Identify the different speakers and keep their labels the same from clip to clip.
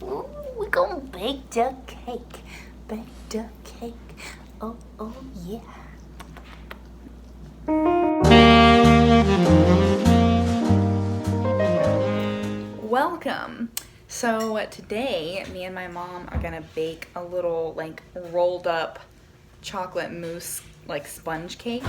Speaker 1: Ooh, we gonna bake the cake. Bake the cake. Oh, oh, yeah. Welcome. So today, me and my mom are gonna bake a little like rolled up chocolate mousse like sponge cake,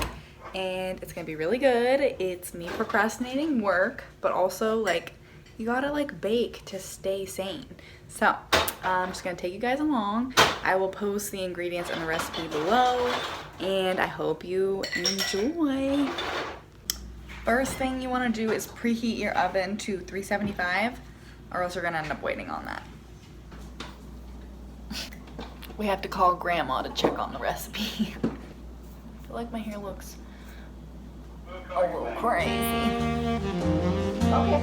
Speaker 1: and it's gonna be really good. It's me procrastinating work, but also like you gotta like bake to stay sane. So I'm just gonna take you guys along. I will post the ingredients and the recipe below, and I hope you enjoy. First thing you want to do is preheat your oven to 375, or else you're gonna end up waiting on that. We have to call grandma to check on the recipe. I feel like my hair looks a little crazy. Okay.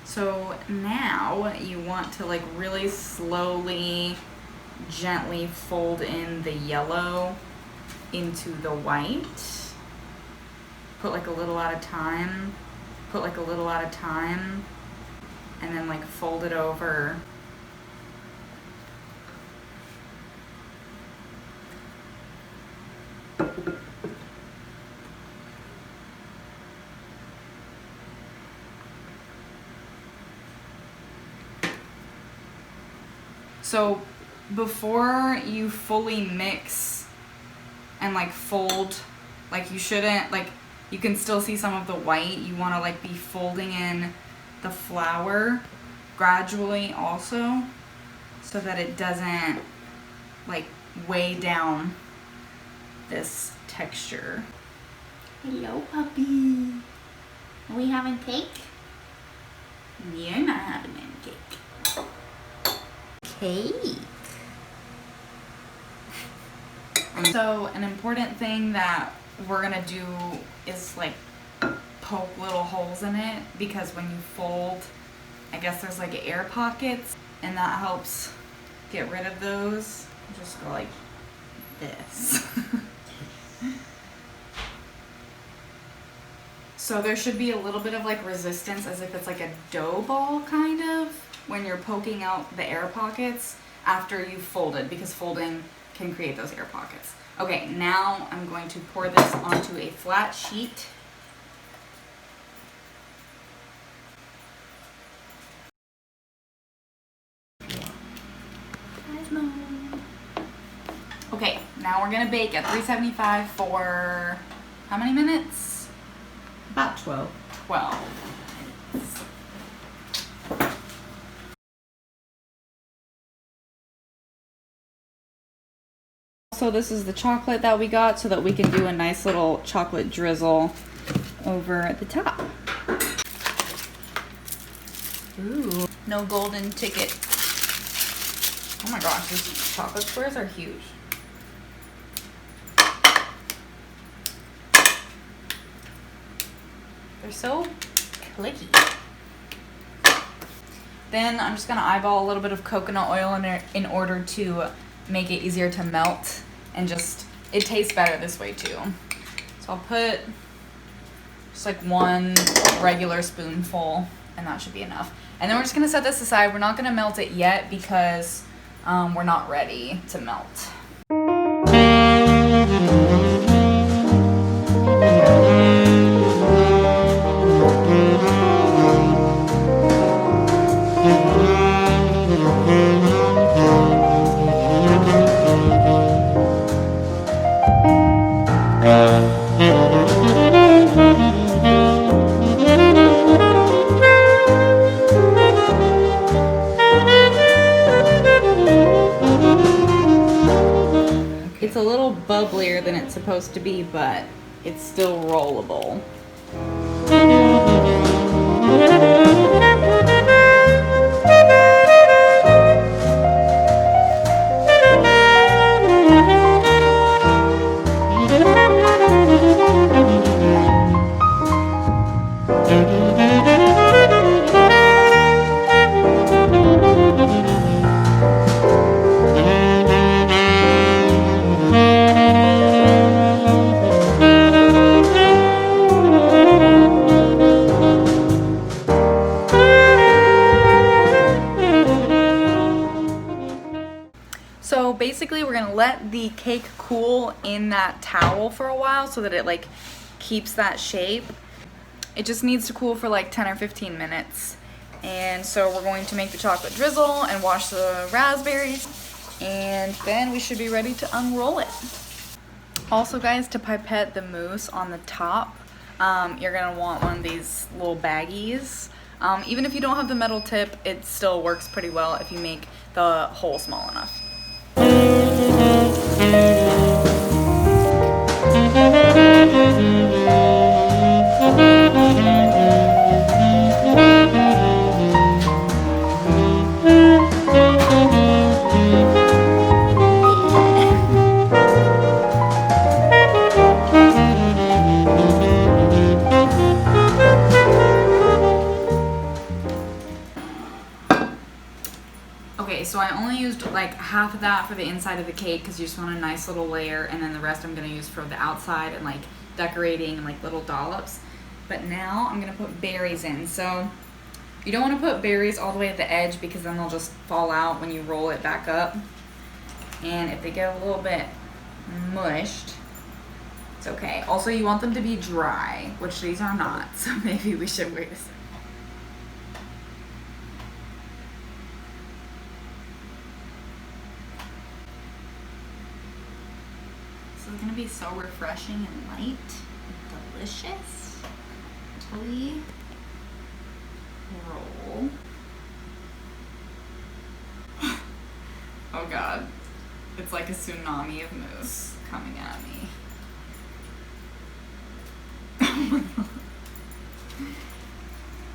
Speaker 1: So now you want to like really slowly, gently fold in the yellow into the white. Put like a little at a time, put like a little at a time, and then like fold it over. So before you fully mix and like fold, like you shouldn't, like you can still see some of the white. You want to like be folding in the flour gradually also, so that it doesn't like weigh down this texture. Hello, puppy. Are we having cake? You're not having any cake. Cake. So an important thing that we're gonna do is like poke little holes in it, because when you fold, I guess there's like air pockets, and that helps get rid of those. Just go like this. So there should be a little bit of like resistance, as if it's like a dough ball kind of, when you're poking out the air pockets after you've folded, because folding can create those air pockets. Okay, now I'm going to pour this onto a flat sheet. Okay, now we're gonna bake at 375 for how many minutes?
Speaker 2: About 12.
Speaker 1: 12. So this is the chocolate that we got, so that we can do a nice little chocolate drizzle over at the top. Ooh, no golden ticket. Oh my gosh, these chocolate squares are huge. They're so clicky. Then I'm just gonna eyeball a little bit of coconut oil in order to make it easier to melt, and just, it tastes better this way too. So I'll put just like one regular spoonful, and that should be enough. And then we're just gonna set this aside. We're not gonna melt it yet because we're not ready to melt. it's a little bubblier than it's supposed to be, but it's still rollable. So basically we're gonna let the cake cool in that towel for a while so that it like keeps that shape. It just needs to cool for like 10 or 15 minutes. And so we're going to make the chocolate drizzle and wash the raspberries, and then we should be ready to unroll it. Also guys, to pipette the mousse on the top, you're gonna want one of these little baggies. Even if you don't have the metal tip, it still works pretty well if you make the hole small enough. Okay, so I only used like half of that for the inside of the cake because you just want a nice little layer, and then the rest I'm going to use for the outside and like decorating and like little dollops. But now I'm going to put berries in. So you don't want to put berries all the way at the edge because then they'll just fall out when you roll it back up. And if they get a little bit mushed, it's okay. Also, you want them to be dry, which these are not, so maybe we should wait a second. This is gonna be so refreshing and light and delicious until we roll. Oh God, it's like a tsunami of mousse coming at me. Oh my God.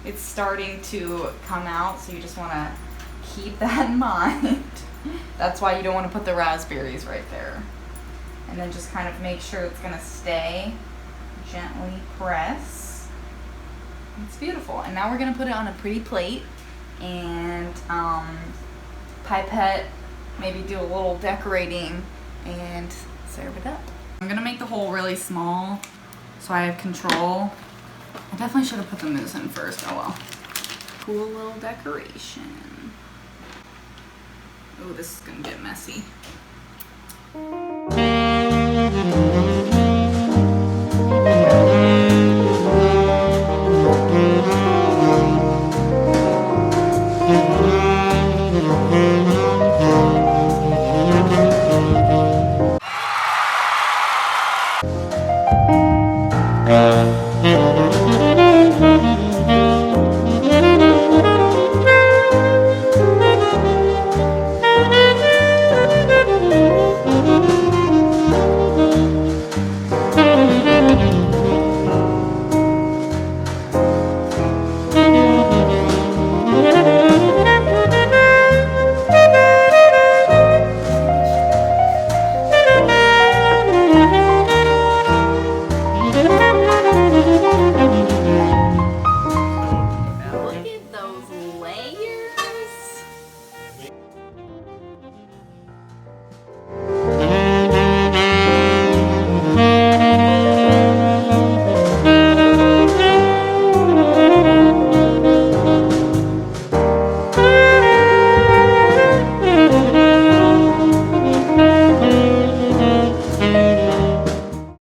Speaker 1: It's starting to come out, so you just wanna keep that in mind. That's why you don't wanna put the raspberries right there. And then just kind of make sure it's gonna stay. Gently press. It's beautiful. And now we're gonna put it on a pretty plate and pipette, maybe do a little decorating and serve it up. I'm gonna make the hole really small so I have control. I definitely should have put the mousse in first, oh well. Cool little decoration. Oh, this is gonna get messy.